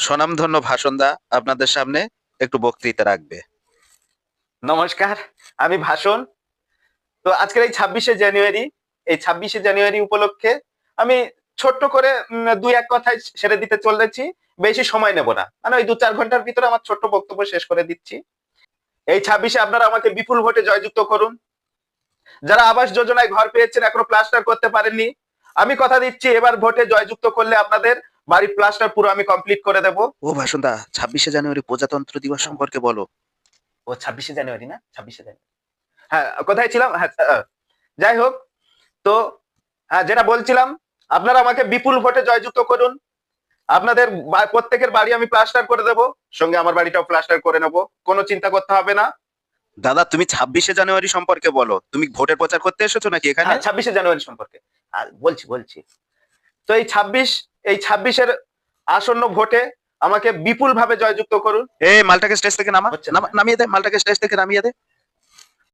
স্বনামধন্য ভাষণদা আপনাদের সামনে একটু বক্তৃতা রাখবে। নমস্কার, আমি ভাষণ। তো আজকের এই 26শে জানুয়ারি, এই 26শে জানুয়ারি উপলক্ষে আমি ছোট্ট করে দুই এক কথায় সেরে দিতে চলেছি। বেশি সময় নেব না, মানে ওই 2-4 ঘন্টার ভিতরে আমার ছোট্ট বক্তব্য শেষ করে দিচ্ছি। এই 26শে আপনারা আমাকে বিপুল ভোটে জয়যুক্ত করুন। যারা আবাস যোজনায় ঘর পেয়েছেন এখনো প্লাস্টার করতে পারেননি, আমি কথা দিচ্ছি এবার ভোটে জয়যুক্ত করলে আপনাদের বাড়ির প্লাস্টার পুরো আমি কমপ্লিট করে দেব। ও ভাষণদা, 26শে জানুয়ারি প্রজাতন্ত্র দিবস সম্পর্কে বলো। ও 26শে জানুয়ারি না, 26শে জানুয়ারি। হ্যাঁ, কোথায় ছিলাম? হ্যাঁ, যাই হোক। তো যেটা বলছিলাম, আপনারা আমাকে বিপুল ভোটে জয়যুক্ত করুন। আপনাদের প্রত্যেকের বাড়ি আমি প্লাস্টার করে দেব, সঙ্গে আমার বাড়িটাও প্লাস্টার করে নেব, কোনো চিন্তা করতে হবে না। দাদা, তুমি 26শে জানুয়ারি সম্পর্কে বলো। তুমি ভোটের প্রচার করতে এসেছো নাকি এখানে? হ্যাঁ, 26শে জানুয়ারি সম্পর্কে বলছি। তো এই 26-এর আসন্ন ভোটে আমাকে বিপুল ভাবে জয়যুক্ত করুন। মালটাকে স্টেজ থেকে হচ্ছে না। নামিয়ে দে, মালটাকে স্টেজ থেকে নামিয়ে দে।